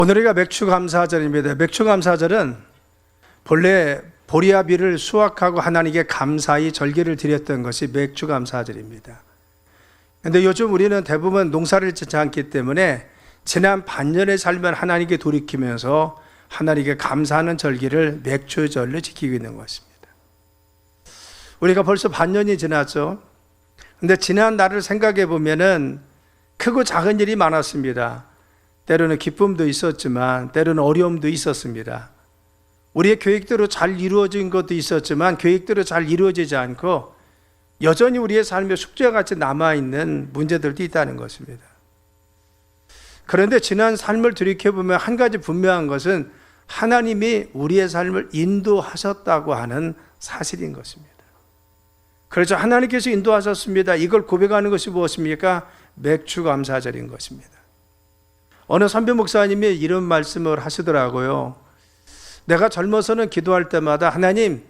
오늘이가 맥추감사절입니다. 맥추감사절은 본래 보리아비를 수확하고 하나님께 감사히 절기를 드렸던 것이 맥추감사절입니다. 그런데 요즘 우리는 대부분 농사를 짓지 않기 때문에 지난 반년의 삶을 하나님께 돌이키면서 하나님께 감사하는 절기를 맥추절로 지키고 있는 것입니다. 우리가 벌써 반년이 지났죠. 그런데 지난 날을 생각해 보면은 크고 작은 일이 많았습니다. 때로는 기쁨도 있었지만 때로는 어려움도 있었습니다. 우리의 계획대로 잘 이루어진 것도 있었지만 계획대로 잘 이루어지지 않고 여전히 우리의 삶에 숙제같이 남아있는 문제들도 있다는 것입니다. 그런데 지난 삶을 돌이켜보면 한 가지 분명한 것은 하나님이 우리의 삶을 인도하셨다고 하는 사실인 것입니다. 그렇죠. 하나님께서 인도하셨습니다. 이걸 고백하는 것이 무엇입니까? 맥추감사절인 것입니다. 어느 선배 목사님이 이런 말씀을 하시더라고요. 내가 젊어서는 기도할 때마다 하나님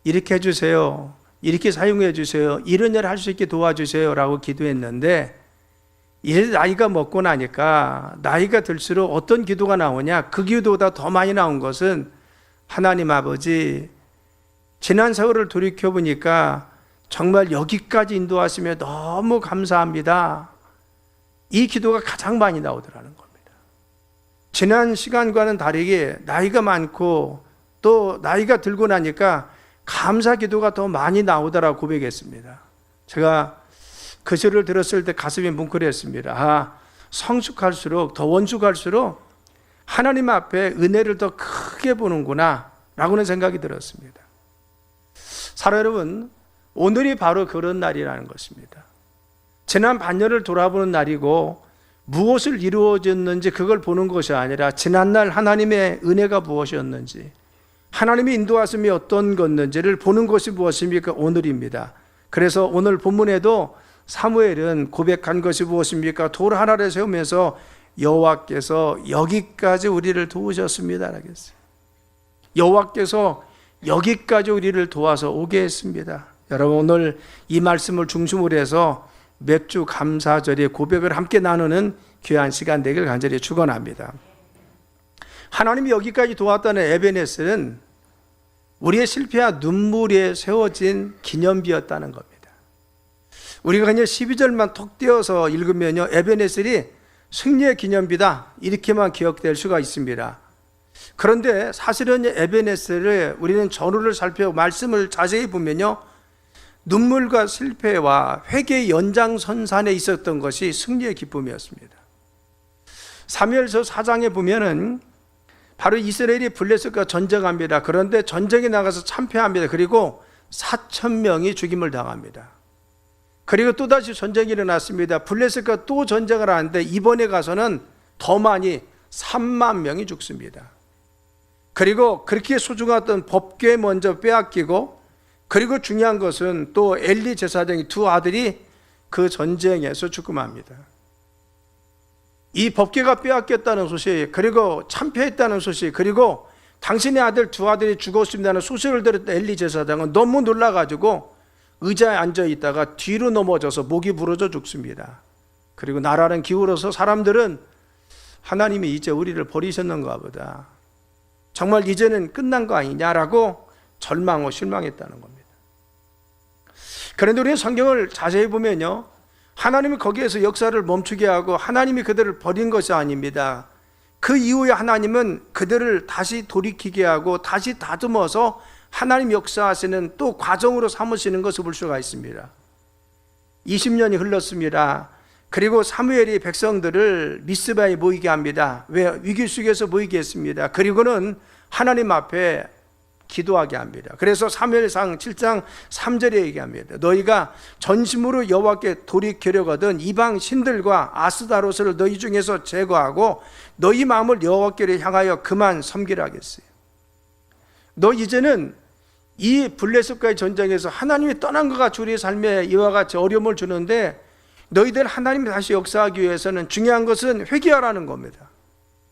이렇게 해주세요, 이렇게 사용해 주세요, 이런 일을 할 수 있게 도와주세요 라고 기도했는데 이제 나이가 먹고 나니까 나이가 들수록 어떤 기도가 나오냐, 그 기도보다 더 많이 나온 것은 하나님 아버지 지난 세월을 돌이켜보니까 정말 여기까지 인도하시며 너무 감사합니다, 이 기도가 가장 많이 나오더라는 겁니다. 지난 시간과는 다르게 나이가 많고 또 나이가 들고 나니까 감사 기도가 더 많이 나오더라고 고백했습니다. 제가 그 시를 들었을 때 가슴이 뭉클했습니다. 성숙할수록, 더 원숙할수록 하나님 앞에 은혜를 더 크게 보는구나 라고는 생각이 들었습니다. 사랑 여러분, 오늘이 바로 그런 날이라는 것입니다. 지난 반년을 돌아보는 날이고 무엇을 이루어졌는지 그걸 보는 것이 아니라 지난날 하나님의 은혜가 무엇이었는지, 하나님이 인도하심이 어떤 것인지를 보는 것이 무엇입니까? 오늘입니다. 그래서 오늘 본문에도 사무엘은 고백한 것이 무엇입니까? 돌 하나를 세우면서 여호와께서 여기까지 우리를 도우셨습니다 라겠어요. 여호와께서 여기까지 우리를 도와서 오게 했습니다. 여러분, 오늘 이 말씀을 중심으로 해서 맥주 감사절의 고백을 함께 나누는 귀한 시간 되길 간절히 축원합니다. 하나님이 여기까지 도왔다는 에베네셀은 우리의 실패와 눈물에 세워진 기념비였다는 겁니다. 우리가 그냥 12절만 톡 띄어서 읽으면요, 에베네셀이 승리의 기념비다 이렇게만 기억될 수가 있습니다. 그런데 사실은 에베네셀을 우리는 전후를 살펴보고 말씀을 자세히 보면요, 눈물과 실패와 회개의 연장선상에 있었던 것이 승리의 기쁨이었습니다. 사무엘서 4장에 보면은 바로 이스라엘이 블레셋과 전쟁합니다. 그런데 전쟁에 나가서 참패합니다. 그리고 4,000명이 죽임을 당합니다. 그리고 또다시 전쟁이 일어났습니다. 블레셋과 또 전쟁을 하는데 이번에 가서는 더 많이 3만 명이 죽습니다. 그리고 그렇게 소중했던 법궤 먼저 빼앗기고, 그리고 중요한 것은 또 엘리 제사장의 두 아들이 그 전쟁에서 죽음합니다. 이 법궤가 빼앗겼다는 소식, 그리고 참패했다는 소식, 그리고 당신의 아들 두 아들이 죽었습니다는 소식을 들었던 엘리 제사장은 너무 놀라가지고 의자에 앉아 있다가 뒤로 넘어져서 목이 부러져 죽습니다. 그리고 나라는 기울어서 사람들은 하나님이 이제 우리를 버리셨는가 보다, 정말 이제는 끝난 거 아니냐라고 절망하고 실망했다는 겁니다. 그런데 우리는 성경을 자세히 보면요, 하나님이 거기에서 역사를 멈추게 하고 하나님이 그들을 버린 것이 아닙니다. 그 이후에 하나님은 그들을 다시 돌이키게 하고 다시 다듬어서 하나님 역사하시는 또 과정으로 삼으시는 것을 볼 수가 있습니다. 20년이 흘렀습니다. 그리고 사무엘이 백성들을 미스바에 모이게 합니다. 왜? 위기 속에서 모이게 했습니다. 그리고는 하나님 앞에 기도하게 합니다. 그래서 사무엘상 7장 3절에 얘기합니다. 너희가 전심으로 여호와께 돌이키려거든 이방 신들과 아스다롯을 너희 중에서 제거하고 너희 마음을 여호와께를 향하여 그만 섬기라 하겠어요. 너 이제는 이 블레셋과의 전쟁에서 하나님이 떠난 것 같이 우리의 삶에 이와 같이 어려움을 주는데, 너희들 하나님이 다시 역사하기 위해서는 중요한 것은 회개하라는 겁니다.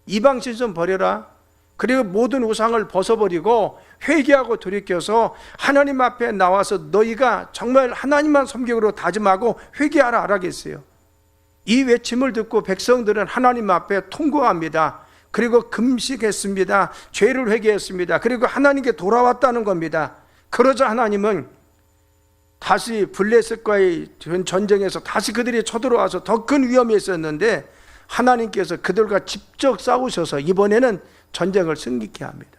이방 신선 버려라. 그리고 모든 우상을 벗어버리고 회개하고 돌이켜서 하나님 앞에 나와서 너희가 정말 하나님만 섬기기로 다짐하고 회개하라 하라겠어요. 이 외침을 듣고 백성들은 하나님 앞에 통곡합니다. 그리고 금식했습니다. 죄를 회개했습니다. 그리고 하나님께 돌아왔다는 겁니다. 그러자 하나님은 다시 블레셋과의 전쟁에서 다시 그들이 쳐들어와서 더 큰 위험이 있었는데 하나님께서 그들과 직접 싸우셔서 이번에는 전쟁을 승리케 합니다.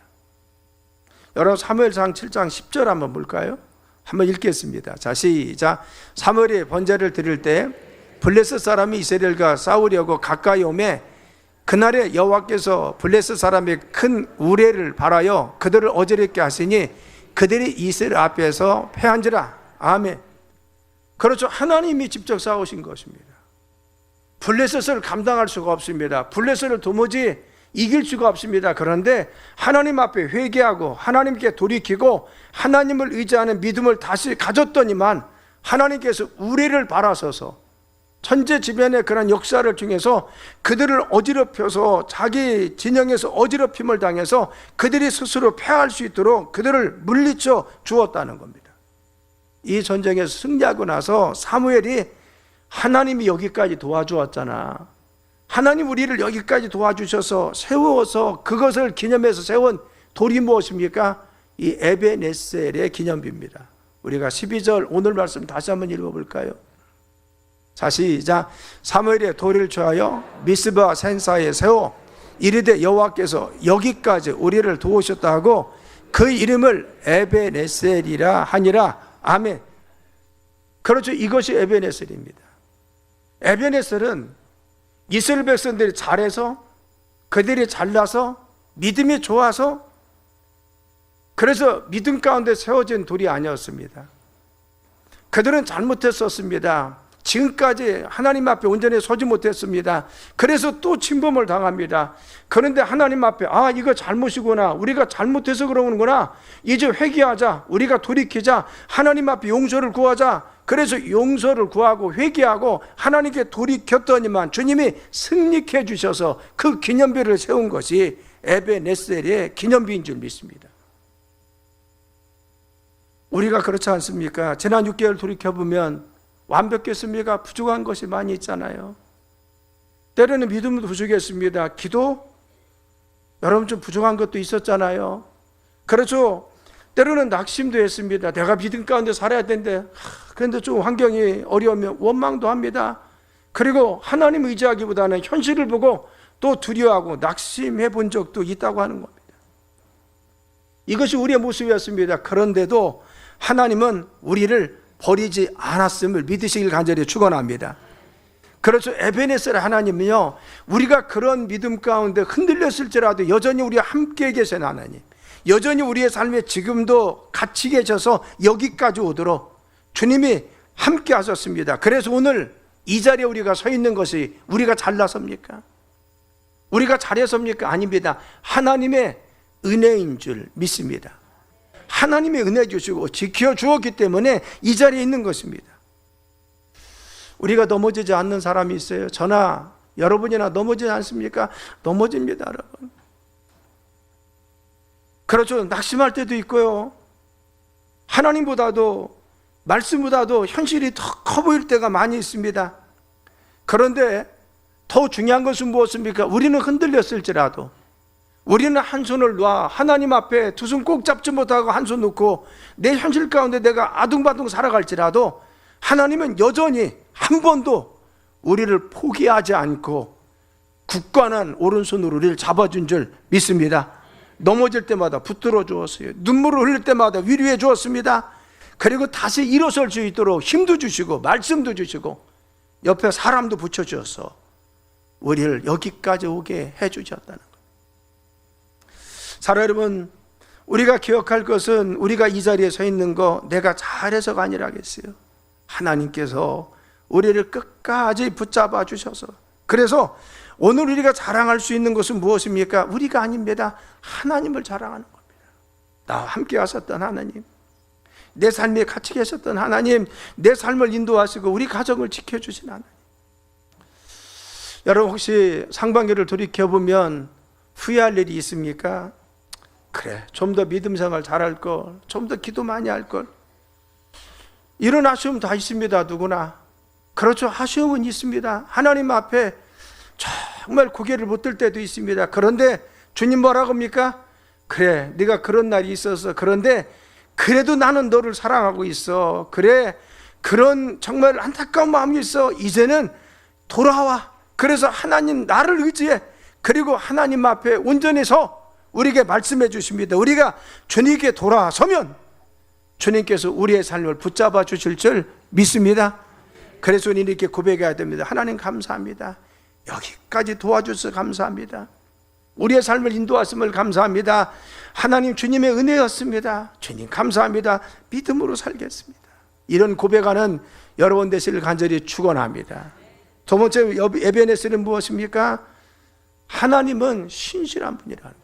여러분 사무엘상 7장 10절 한번 볼까요? 한번 읽겠습니다. 자, 시작. 사무엘이 번제를 드릴 때 블레셋 사람이 이스라엘과 싸우려고 가까이 오매 그날에 여호와께서 블레셋 사람의 큰 우레를 발하여 그들을 어지럽게 하시니 그들이 이스라엘 앞에서 패한지라. 아멘. 그렇죠. 하나님이 직접 싸우신 것입니다. 블레셋을 감당할 수가 없습니다. 블레셋을 도무지 이길 수가 없습니다. 그런데 하나님 앞에 회개하고 하나님께 돌이키고 하나님을 의지하는 믿음을 다시 가졌더니만 하나님께서 우레를 바라서서 천재지변의 그런 역사를 통해서 그들을 어지럽혀서 자기 진영에서 어지럽힘을 당해서 그들이 스스로 패할 수 있도록 그들을 물리쳐 주었다는 겁니다. 이 전쟁에서 승리하고 나서 사무엘이 하나님이 여기까지 도와주었잖아. 하나님 우리를 여기까지 도와주셔서 세워서 그것을 기념해서 세운 돌이 무엇입니까? 이 에베네셀의 기념비입니다. 우리가 12절 오늘 말씀 다시 한번 읽어볼까요? 자, 시작. 사무엘이 돌을 취하여 미스바 산사에 세워 이르되 여호와께서 여기까지 우리를 도우셨다 하고 그 이름을 에베네셀이라 하니라. 아멘. 그렇죠. 이것이 에베네셀입니다. 에베네셀은 이스라엘 백성들이 잘해서 그들이 잘나서 믿음이 좋아서 그래서 믿음 가운데 세워진 돌이 아니었습니다. 그들은 잘못했었습니다. 지금까지 하나님 앞에 온전히 서지 못했습니다. 그래서 또 침범을 당합니다. 그런데 하나님 앞에 이거 잘못이구나, 우리가 잘못해서 그러는구나, 이제 회개하자, 우리가 돌이키자, 하나님 앞에 용서를 구하자. 그래서 용서를 구하고 회개하고 하나님께 돌이켰더니만 주님이 승리케 주셔서 그 기념비를 세운 것이 에베네셀의 기념비인 줄 믿습니다. 우리가 그렇지 않습니까? 지난 6개월 돌이켜보면 완벽했습니까? 부족한 것이 많이 있잖아요. 때로는 믿음도 부족했습니다. 기도? 여러분 좀 부족한 것도 있었잖아요. 그렇죠. 때로는 낙심도 했습니다. 내가 믿음 가운데 살아야 되는데 그런데 좀 환경이 어려우면 원망도 합니다. 그리고 하나님 의지하기보다는 현실을 보고 또 두려워하고 낙심해 본 적도 있다고 하는 겁니다. 이것이 우리의 모습이었습니다. 그런데도 하나님은 우리를 버리지 않았음을 믿으시길 간절히 축원합니다. 그렇죠. 에베네셀 하나님은요, 우리가 그런 믿음 가운데 흔들렸을지라도 여전히 우리와 함께 계신 하나님, 여전히 우리의 삶에 지금도 같이 계셔서 여기까지 오도록 주님이 함께 하셨습니다. 그래서 오늘 이 자리에 우리가 서 있는 것이 우리가 잘나섭니까? 우리가 잘해서입니까? 아닙니다. 하나님의 은혜인 줄 믿습니다. 하나님의 은혜 주시고 지켜주었기 때문에 이 자리에 있는 것입니다. 우리가 넘어지지 않는 사람이 있어요. 저나 여러분이나 넘어지지 않습니까? 넘어집니다, 여러분. 그렇죠. 낙심할 때도 있고요. 하나님보다도 말씀보다도 현실이 더 커 보일 때가 많이 있습니다. 그런데 더 중요한 것은 무엇입니까? 우리는 흔들렸을지라도 우리는 한 손을 놔 하나님 앞에 두 손 꼭 잡지 못하고 한 손 놓고 내 현실 가운데 내가 아둥바둥 살아갈지라도 하나님은 여전히 한 번도 우리를 포기하지 않고 굳건한 오른손으로 우리를 잡아준 줄 믿습니다. 넘어질 때마다 붙들어 주었어요. 눈물을 흘릴 때마다 위로해 주었습니다. 그리고 다시 일어설 수 있도록 힘도 주시고 말씀도 주시고 옆에 사람도 붙여주어서 우리를 여기까지 오게 해주셨다는 거예요. 사랑 여러분, 우리가 기억할 것은 우리가 이 자리에 서 있는 거 내가 잘해서가 아니라겠어요. 하나님께서 우리를 끝까지 붙잡아 주셔서, 그래서 오늘 우리가 자랑할 수 있는 것은 무엇입니까? 우리가 아닙니다. 하나님을 자랑하는 겁니다. 나와 함께 하셨던 하나님, 내 삶에 같이 계셨던 하나님, 내 삶을 인도하시고 우리 가정을 지켜주신 하나님. 여러분 혹시 상반기를 돌이켜보면 후회할 일이 있습니까? 그래, 좀 더 믿음 생활 잘할 걸, 좀 더 기도 많이 할 걸. 이런 아쉬움 다 있습니다. 누구나. 그렇죠. 아쉬움은 있습니다. 하나님 앞에 정말 고개를 못 들 때도 있습니다. 그런데 주님 뭐라고 합니까? 그래, 네가 그런 날이 있어서 그런데 그래도 나는 너를 사랑하고 있어. 그래, 그런 정말 안타까운 마음이 있어. 이제는 돌아와. 그래서 하나님 나를 의지해. 그리고 하나님 앞에 온전히 서 우리에게 말씀해 주십니다. 우리가 주님께 돌아서면 주님께서 우리의 삶을 붙잡아 주실 줄 믿습니다. 그래서 우리는 이렇게 고백해야 됩니다. 하나님 감사합니다. 여기까지 도와주셔서 감사합니다. 우리의 삶을 인도하심을 감사합니다. 하나님 주님의 은혜였습니다. 주님 감사합니다. 믿음으로 살겠습니다. 이런 고백하는 여러분 되시길 간절히 축원합니다. 두 번째 에베네셀은 무엇입니까? 하나님은 신실한 분이라는 겁니다.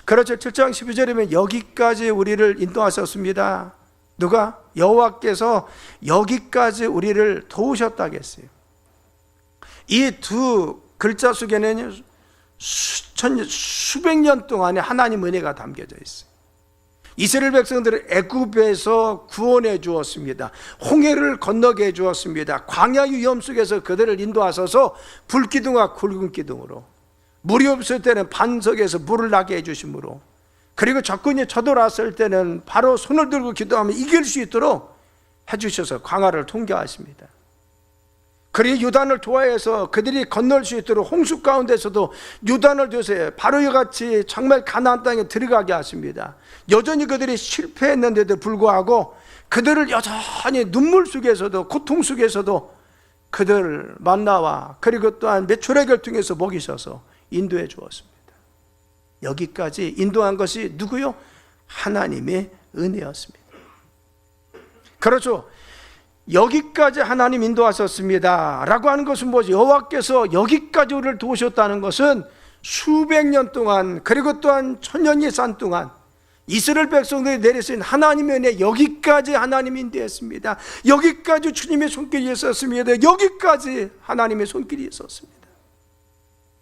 그렇죠. 7장 12절이면 여기까지 우리를 인도하셨습니다. 누가? 여호와께서 여기까지 우리를 도우셨다고 했어요. 이 두 글자 속에는 수백 년 동안의 하나님 은혜가 담겨져 있어요. 이스라엘 백성들을 애굽에서 구원해 주었습니다. 홍해를 건너게 해 주었습니다. 광야 위험 속에서 그들을 인도하셔서 불기둥과 굵은 기둥으로, 물이 없을 때는 반석에서 물을 나게 해주심으로, 그리고 적군이 쳐들어왔을 때는 바로 손을 들고 기도하면 이길 수 있도록 해주셔서 광야를 통과하십니다. 그리고 유단을 도하여서 그들이 건널 수 있도록 홍수 가운데서도 유단을 두세요. 바로 이같이 정말 가나안 땅에 들어가게 하십니다. 여전히 그들이 실패했는데도 불구하고 그들을 여전히 눈물 속에서도 고통 속에서도 그들 만나와 그리고 또한 메추라기를 통해서 먹이셔서 인도해 주었습니다. 여기까지 인도한 것이 누구요? 하나님의 은혜였습니다. 그렇죠. 여기까지 하나님 인도하셨습니다 라고 하는 것은 뭐지? 여호와께서 여기까지 우리를 도우셨다는 것은 수백 년 동안, 그리고 또한 천년이 산 동안 이스라엘 백성들이 내리신 하나님의 은혜, 여기까지 하나님이 인도했습니다. 여기까지 주님의 손길이 있었습니다. 여기까지 하나님의 손길이 있었습니다.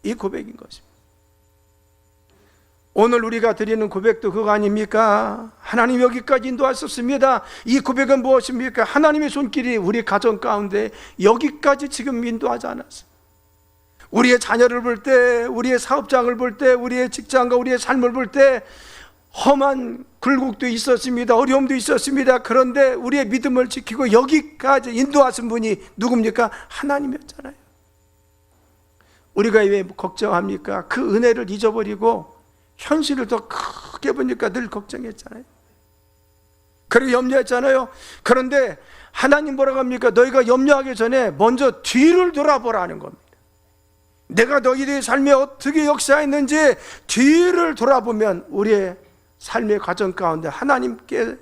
이 고백인 것입니다. 오늘 우리가 드리는 고백도 그거 아닙니까? 하나님 여기까지 인도하셨습니다. 이 고백은 무엇입니까? 하나님의 손길이 우리 가정 가운데 여기까지 지금 인도하지 않았어요. 우리의 자녀를 볼 때, 우리의 사업장을 볼 때, 우리의 직장과 우리의 삶을 볼 때 험한 굴곡도 있었습니다. 어려움도 있었습니다. 그런데 우리의 믿음을 지키고 여기까지 인도하신 분이 누굽니까? 하나님이었잖아요. 우리가 왜 걱정합니까? 그 은혜를 잊어버리고 현실을 더 크게 보니까 늘 걱정했잖아요. 그리고 염려했잖아요. 그런데 하나님 뭐라고 합니까? 너희가 염려하기 전에 먼저 뒤를 돌아보라는 겁니다. 내가 너희들의 삶에 어떻게 역사했는지 뒤를 돌아보면 우리의 삶의 과정 가운데 하나님께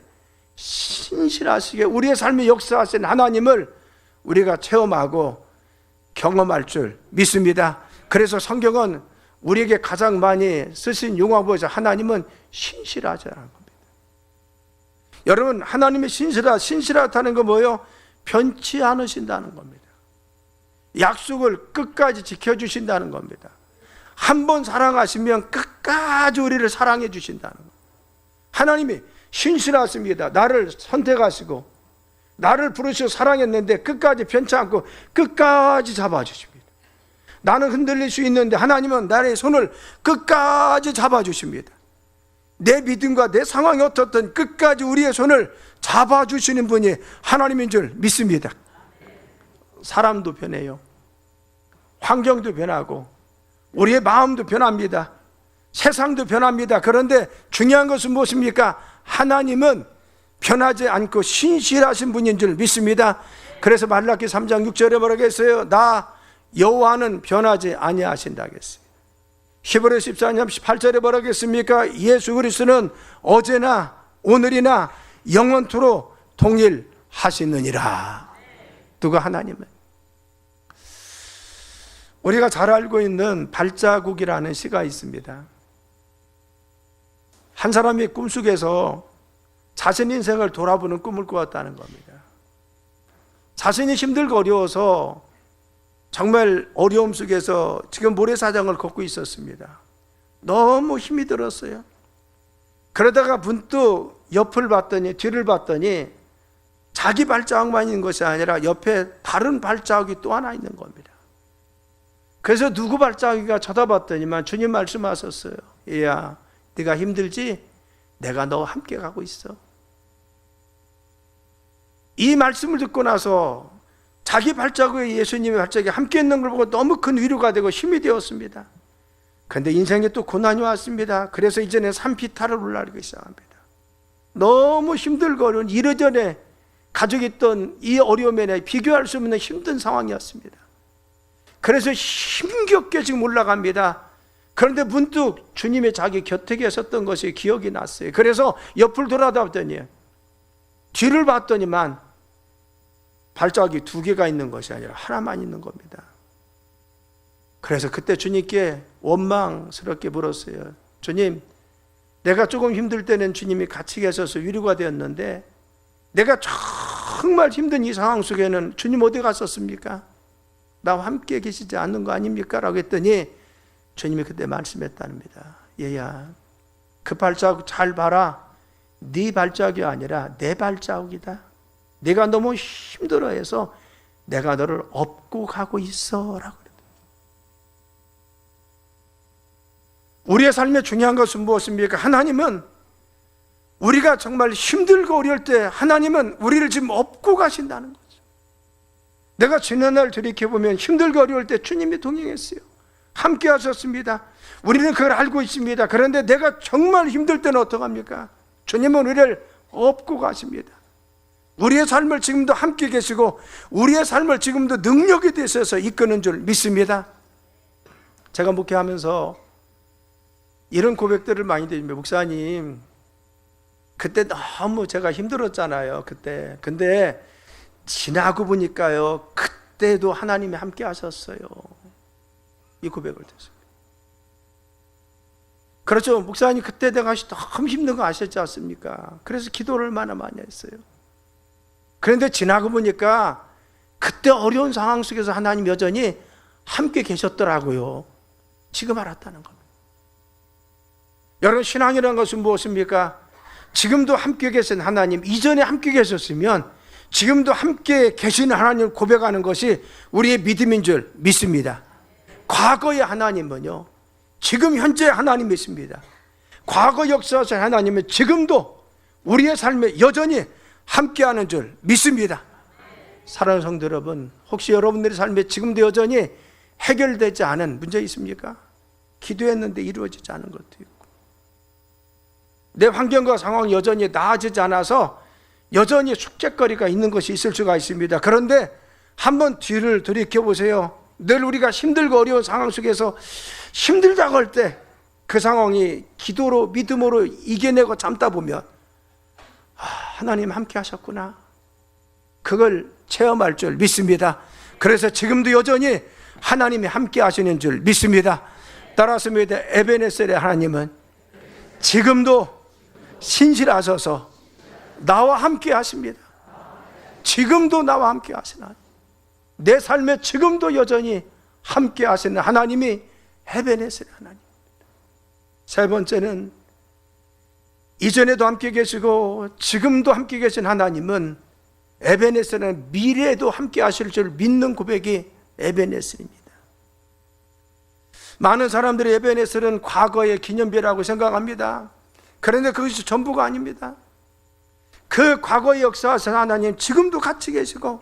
신실하시게 우리의 삶에 역사하신 하나님을 우리가 체험하고 경험할 줄 믿습니다. 그래서 성경은 우리에게 가장 많이 쓰신 용어가 뭐죠? 하나님은 신실하자는 겁니다. 여러분, 하나님의 신실하다는 건 뭐예요? 변치 않으신다는 겁니다. 약속을 끝까지 지켜주신다는 겁니다. 한 번 사랑하시면 끝까지 우리를 사랑해 주신다는 겁니다. 하나님이 신실하십니다. 나를 선택하시고 나를 부르시고 사랑했는데 끝까지 변치 않고 끝까지 잡아주십니다. 나는 흔들릴 수 있는데 하나님은 나의 손을 끝까지 잡아주십니다. 내 믿음과 내 상황이 어떻든 끝까지 우리의 손을 잡아주시는 분이 하나님인 줄 믿습니다. 사람도 변해요. 환경도 변하고 우리의 마음도 변합니다. 세상도 변합니다. 그런데 중요한 것은 무엇입니까? 하나님은 변하지 않고 신실하신 분인 줄 믿습니다. 그래서 말라기 3장 6절에 뭐라고 했어요? 나 여호와는 변하지 아니하신다 했어요. 히브리서 14장 18절에 뭐라고 했습니까? 예수 그리스도는 어제나 오늘이나 영원토록 동일하시느니라. 누가? 하나님은. 우리가 잘 알고 있는 발자국이라는 시가 있습니다. 한 사람이 꿈속에서 자신 인생을 돌아보는 꿈을 꾸었다는 겁니다. 자신이 힘들고 어려워서 정말 어려움 속에서 지금 모래사장을 걷고 있었습니다. 너무 힘이 들었어요. 그러다가 문득 옆을 봤더니, 뒤를 봤더니 자기 발자국만 있는 것이 아니라 옆에 다른 발자국이 또 하나 있는 겁니다. 그래서 누구 발자국이가 쳐다봤더니만 주님 말씀하셨어요. 얘야, 네가 힘들지? 내가 너와 함께 가고 있어. 이 말씀을 듣고 나서 자기 발자국에 예수님의 발자국이 함께 있는 걸 보고 너무 큰 위로가 되고 힘이 되었습니다. 그런데 인생에 또 고난이 왔습니다. 그래서 이제는 산비탈을 올라가기 시작합니다. 너무 힘들고 어려운 이러전에 가지고 있던 이 어려움에 비교할 수 없는 힘든 상황이었습니다. 그래서 힘겹게 지금 올라갑니다. 그런데 문득 주님의 자기 곁에 계셨던 것이 기억이 났어요. 그래서 옆을 돌아다봤더니 뒤를 봤더니만 발자국이 2개가 있는 것이 아니라 하나만 있는 겁니다. 그래서 그때 주님께 원망스럽게 물었어요. 주님, 내가 조금 힘들 때는 주님이 같이 계셔서 위로가 되었는데 내가 정말 힘든 이 상황 속에는 주님 어디 갔었습니까? 나와 함께 계시지 않는 거 아닙니까? 라고 했더니 주님이 그때 말씀했답니다. 얘야, 그 발자국 잘 봐라. 네 발자국이 아니라 내 발자국이다. 네가 너무 힘들어해서 내가 너를 업고 가고 있어 라고. 우리의 삶에 중요한 것은 무엇입니까? 하나님은 우리가 정말 힘들고 어려울 때 하나님은 우리를 지금 업고 가신다는 거죠. 내가 지난날 돌이켜보면 힘들고 어려울 때 주님이 동행했어요. 함께 하셨습니다. 우리는 그걸 알고 있습니다. 그런데 내가 정말 힘들 때는 어떡합니까? 주님은 우리를 업고 가십니다. 우리의 삶을 지금도 함께 계시고 우리의 삶을 지금도 능력이 되셔서 이끄는 줄 믿습니다. 제가 목회하면서 이런 고백들을 많이 드립니다. 목사님, 그때 너무 제가 힘들었잖아요. 그때. 근데 지나고 보니까요, 그때도 하나님이 함께 하셨어요. 이 고백을 드렸습니다. 그렇죠. 목사님, 그때 내가 너무 힘든 거 아셨지 않습니까? 그래서 기도를 얼마나 많이 했어요. 그런데 지나고 보니까 그때 어려운 상황 속에서 하나님 여전히 함께 계셨더라고요. 지금 알았다는 겁니다. 여러분, 신앙이라는 것은 무엇입니까? 지금도 함께 계신 하나님, 이전에 함께 계셨으면 지금도 함께 계시는 하나님을 고백하는 것이 우리의 믿음인 줄 믿습니다. 과거의 하나님은요, 지금 현재 하나님이십니다. 과거 역사하신 하나님은 지금도 우리의 삶에 여전히 함께하는 줄 믿습니다. 사랑하는 성도 여러분, 혹시 여러분들의 삶에 지금도 여전히 해결되지 않은 문제 있습니까? 기도했는데 이루어지지 않은 것도 있고, 내 환경과 상황이 여전히 나아지지 않아서 여전히 숙제거리가 있는 것이 있을 수가 있습니다. 그런데 한번 뒤를 돌이켜보세요. 늘 우리가 힘들고 어려운 상황 속에서 힘들다고 할 때 그 상황이 기도로 믿음으로 이겨내고 참다 보면 하나님 함께 하셨구나, 그걸 체험할 줄 믿습니다. 그래서 지금도 여전히 하나님이 함께 하시는 줄 믿습니다. 따라서 에베네셀의 하나님은 지금도 신실하셔서 나와 함께 하십니다. 지금도 나와 함께 하시나, 내 삶에 지금도 여전히 함께 하시는 하나님이 에베네셀의 하나님. 세 번째는 이전에도 함께 계시고 지금도 함께 계신 하나님은 에베네셀은 미래에도 함께 하실 줄 믿는 고백이 에베네셀입니다. 많은 사람들이 에베네셀은 과거의 기념비라고 생각합니다. 그런데 그것이 전부가 아닙니다. 그 과거의 역사하신 하나님 지금도 같이 계시고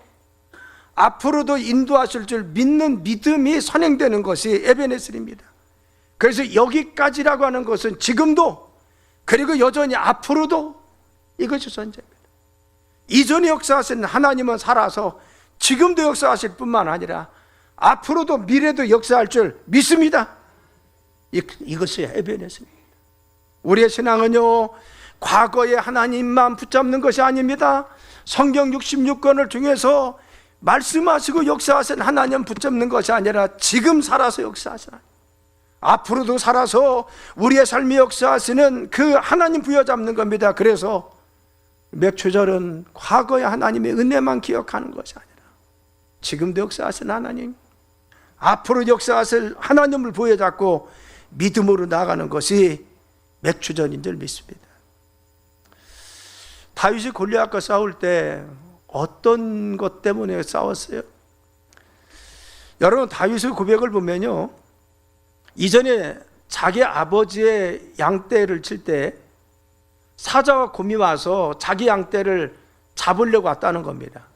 앞으로도 인도하실 줄 믿는 믿음이 선행되는 것이 에베네셀입니다. 그래서 여기까지라고 하는 것은 지금도, 그리고 여전히 앞으로도 이것이 존재입니다. 이전에 역사하신 하나님은 살아서 지금도 역사하실 뿐만 아니라 앞으로도 미래도 역사할 줄 믿습니다. 이것이 에베네셀입니다. 우리의 신앙은요, 과거의 하나님만 붙잡는 것이 아닙니다. 성경 66권을 통해서 말씀하시고 역사하신 하나님 붙잡는 것이 아니라 지금 살아서 역사하신 하나님, 앞으로도 살아서 우리의 삶이 역사하시는 그 하나님 부여잡는 겁니다. 그래서 맥추절은 과거의 하나님의 은혜만 기억하는 것이 아니라 지금도 역사하신 하나님, 앞으로 역사하실 하나님을 부여잡고 믿음으로 나아가는 것이 맥추절인 줄 믿습니다. 다윗이 골리앗과 싸울 때 어떤 것 때문에 싸웠어요? 여러분, 다윗의 고백을 보면요, 이전에 자기 아버지의 양떼를 칠 때 사자와 곰이 와서 자기 양떼를 잡으려고 왔다는 겁니다.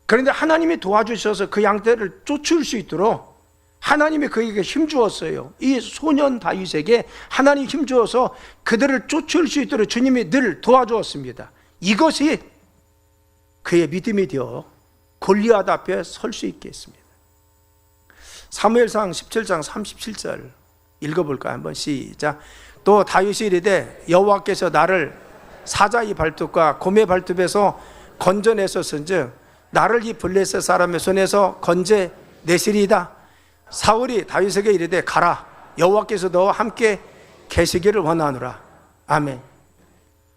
그런데 하나님이 도와주셔서 그 양떼를 쫓을 수 있도록 하나님이 그에게 힘주었어요. 이 소년 다윗에게 하나님이 힘주어서 그들을 쫓을 수 있도록 주님이 늘 도와주었습니다. 이것이 그의 믿음이 되어 골리앗 앞에 설 수 있게 했습니다. 사무엘상 17장 37절 읽어볼까요? 한번 시작. 또 다윗이 이르되 여호와께서 나를 사자의 발톱과 곰의 발톱에서 건져내셨은즉 나를 이 블레셋 사람의 손에서 건져내시리이다. 사울이 다윗에게 이르되 가라, 여호와께서 너와 함께 계시기를 원하노라. 아멘.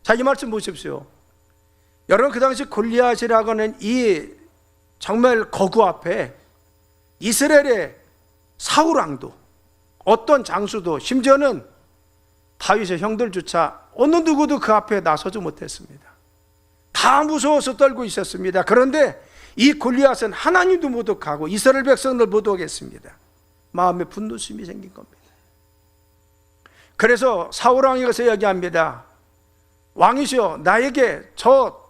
자, 이 말씀 보십시오. 여러분, 그 당시 골리앗이라고 하는 이 정말 거구 앞에 이스라엘의 사울왕도, 어떤 장수도, 심지어는 다윗의 형들조차 어느 누구도 그 앞에 나서지 못했습니다. 다 무서워서 떨고 있었습니다. 그런데 이 골리앗은 하나님도 모독하고 이스라엘 백성들 모독했습니다. 마음에 분노심이 생긴 겁니다. 그래서 사울왕이 가서 이야기합니다. 왕이시여, 나에게 저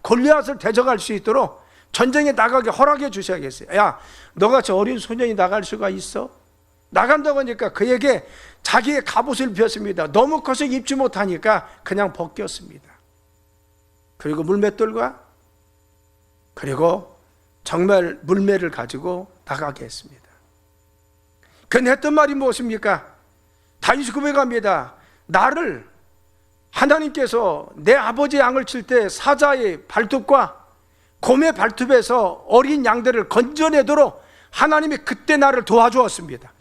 골리앗을 대적할 수 있도록 전쟁에 나가게 허락해 주셔야겠어요. 야, 너가 저 어린 소년이 나갈 수가 있어? 나간다고 하니까 그에게 자기의 갑옷을 입혔습니다. 너무 커서 입지 못하니까 그냥 벗겼습니다. 그리고 물맷돌과 그리고 정말 물매를 가지고 나가게 했습니다. 그는 했던 말이 무엇입니까? 다윗이 고백합니다. 나를 하나님께서 내 아버지 양을 칠 때 사자의 발톱과 곰의 발톱에서 어린 양들을 건져내도록 하나님이 그때 나를 도와주었습니다.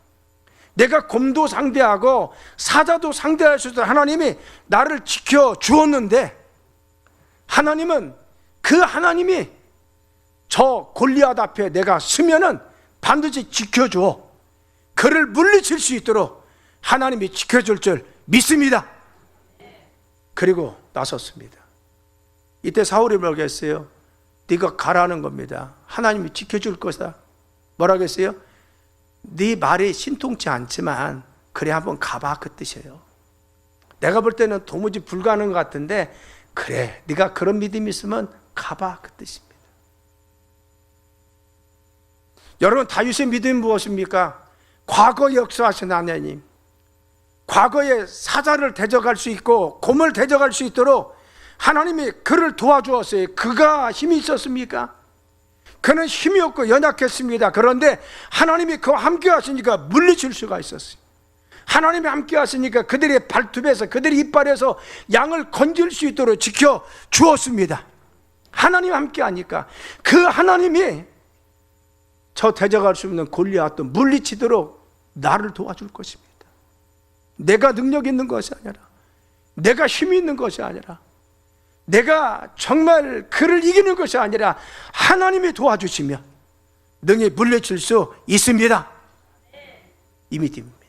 내가 곰도 상대하고 사자도 상대할 수 있도록 하나님이 나를 지켜주었는데, 하나님은 그 하나님이 저 골리앗 앞에 내가 서면은 반드시 지켜줘, 그를 물리칠 수 있도록 하나님이 지켜줄 줄 믿습니다. 그리고 나섰습니다. 이때 사울이 뭐라고 했어요? 네가 가라는 겁니다. 하나님이 지켜줄 것이다. 뭐라고 했어요? 네 말이 신통치 않지만 그래 한번 가봐, 그 뜻이에요. 내가 볼 때는 도무지 불가능한 것 같은데 그래, 네가 그런 믿음이 있으면 가봐, 그 뜻입니다. 여러분, 다윗의 믿음이 무엇입니까? 과거 역사하신 하나님, 과거에 사자를 대적할 수 있고 곰을 대적할 수 있도록 하나님이 그를 도와주었어요. 그가 힘이 있었습니까? 그는 힘이 없고 연약했습니다. 그런데 하나님이 그와 함께 하시니까 물리칠 수가 있었어요. 하나님이 함께 하시니까 그들의 발톱에서, 그들의 이빨에서 양을 건질 수 있도록 지켜 주었습니다. 하나님 함께 하니까 그 하나님이 저 대적할 수 없는 골리앗도 물리치도록 나를 도와줄 것입니다. 내가 능력 있는 것이 아니라, 내가 힘이 있는 것이 아니라, 내가 정말 그를 이기는 것이 아니라 하나님이 도와주시면 능히 물리칠 수 있습니다. 이 믿음입니다.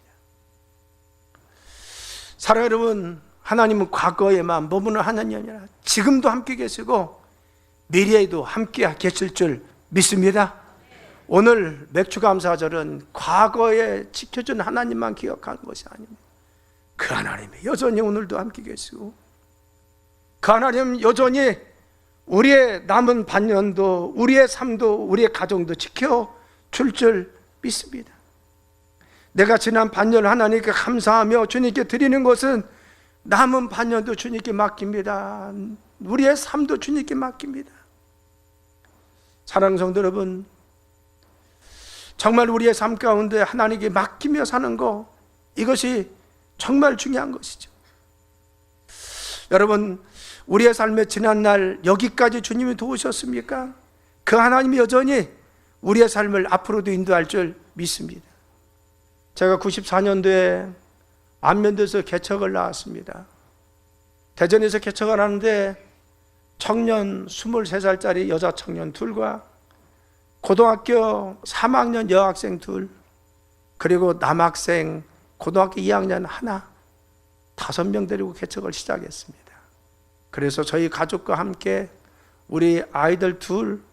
사랑하는 여러분, 하나님은 과거에만 머무는 하나님이 아니라 지금도 함께 계시고 미래에도 함께 계실 줄 믿습니다. 오늘 맥주감사절은 과거에 지켜준 하나님만 기억하는 것이 아닙니다. 그 하나님이 여전히 오늘도 함께 계시고, 그 하나님 여전히 우리의 남은 반년도, 우리의 삶도, 우리의 가정도 지켜줄 줄 믿습니다. 내가 지난 반년 하나님께 감사하며 주님께 드리는 것은 남은 반년도 주님께 맡깁니다. 우리의 삶도 주님께 맡깁니다. 사랑하는 성도 여러분, 정말 우리의 삶 가운데 하나님께 맡기며 사는 것, 이것이 정말 중요한 것이죠. 여러분, 우리의 삶의 지난날 여기까지 주님이 도우셨습니까? 그 하나님이 여전히 우리의 삶을 앞으로도 인도할 줄 믿습니다. 제가 94년도에 안면도에서 개척을 나왔습니다. 대전에서 개척을 하는데 청년 23살짜리 여자 청년 둘과 고등학교 3학년 여학생 둘, 그리고 남학생 고등학교 2학년 하나, 5명 데리고 개척을 시작했습니다. 그래서 저희 가족과 함께 우리 아이들 둘,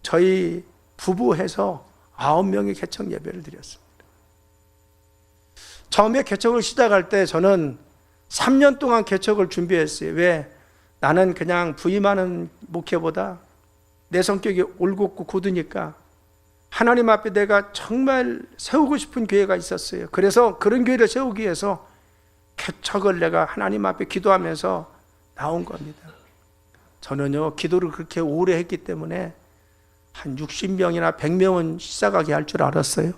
저희 부부해서 9명의 개척 예배를 드렸습니다. 처음에 개척을 시작할 때 저는 3년 동안 개척을 준비했어요. 왜? 나는 그냥 부임하는 목회보다 내 성격이 올곧고 굳으니까 하나님 앞에 내가 정말 세우고 싶은 교회가 있었어요. 그래서 그런 교회를 세우기 위해서 개척을 내가 하나님 앞에 기도하면서 나온 겁니다. 저는요, 기도를 그렇게 오래 했기 때문에 한 60명이나 100명은 시작하게 할 줄 알았어요.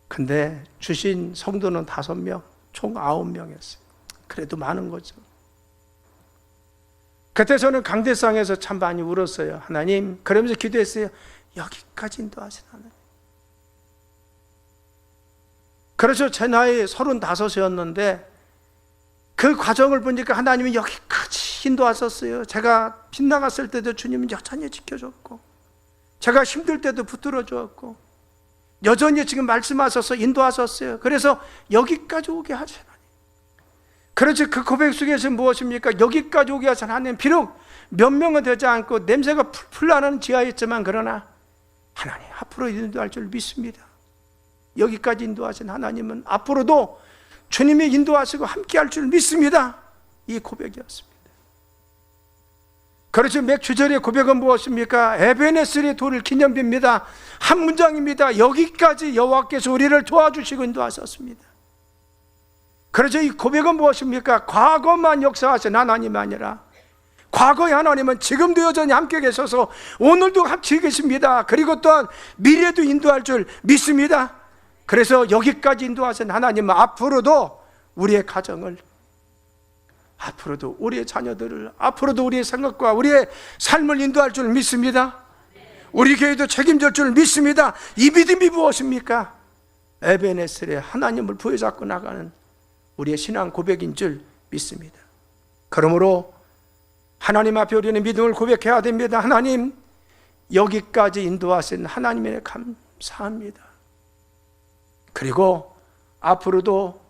근데 주신 성도는 5명, 총 9명이었어요. 그래도 많은 거죠. 그때 저는 강대상에서 참 많이 울었어요. 하나님, 그러면서 기도했어요. 여기까지 인도하신 하나님. 그래서 제 나이 35이었는데 그 과정을 보니까 하나님이 여기까지 인도하셨어요. 제가 빗나갔을 때도 주님은 여전히 지켜줬고, 제가 힘들 때도 붙들어 주었고, 여전히 지금 말씀하셔서 인도하셨어요. 그래서 여기까지 오게 하신 하나님. 그래서 그 고백 속에서 무엇입니까? 여기까지 오게 하신 하나님. 비록 몇 명은 되지 않고 냄새가 풀풀 나는 지하였지만, 그러나 하나님 앞으로 인도할 줄 믿습니다. 여기까지 인도하신 하나님은 앞으로도 주님이 인도하시고 함께 할 줄 믿습니다. 이 고백이었습니다. 그렇죠. 맥주절의 고백은 무엇입니까? 에베네셀의 돌을 기념비입니다. 한 문장입니다. 여기까지 여호와께서 우리를 도와주시고 인도하셨습니다. 그렇죠. 이 고백은 무엇입니까? 과거만 역사하신 하나님이 아니라 과거의 하나님은 지금도 여전히 함께 계셔서 오늘도 함께 계십니다. 그리고 또한 미래도 인도할 줄 믿습니다. 그래서 여기까지 인도하신 하나님은 앞으로도 우리의 가정을, 앞으로도 우리의 자녀들을, 앞으로도 우리의 생각과 우리의 삶을 인도할 줄 믿습니다. 우리 교회도 책임질 줄 믿습니다. 이 믿음이 무엇입니까? 에베네셀의 하나님을 부여잡고 나가는 우리의 신앙 고백인 줄 믿습니다. 그러므로 하나님 앞에 우리는 믿음을 고백해야 됩니다. 하나님, 여기까지 인도하신 하나님에 감사합니다. 그리고 앞으로도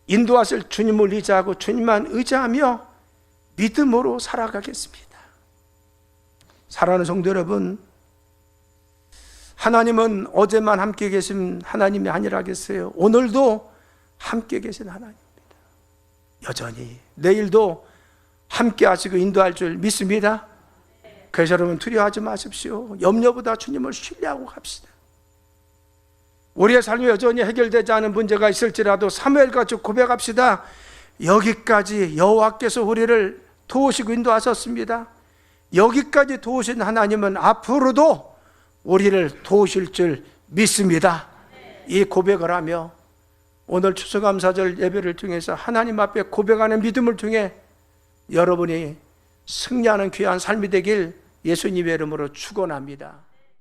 인도하실 주님을 의지하고 주님만 의지하며 믿음으로 살아가겠습니다. 사랑하는 성도 여러분, 하나님은 어제만 함께 계신 하나님이 아니라겠어요. 오늘도 함께 계신 하나님입니다. 여전히 내일도 함께 하시고 인도할 줄 믿습니다. 그래서 여러분 두려워하지 마십시오. 염려보다 주님을 신뢰하고 갑시다. 우리의 삶에 여전히 해결되지 않은 문제가 있을지라도 사무엘같이 고백합시다. 여기까지 여호와께서 우리를 도우시고 인도하셨습니다. 여기까지 도우신 하나님은 앞으로도 우리를 도우실 줄 믿습니다. 이 고백을 하며 오늘 추수감사절 예배를 통해서 하나님 앞에 고백하는 믿음을 통해 여러분이 승리하는 귀한 삶이 되길 예수님의 이름으로 축원합니다.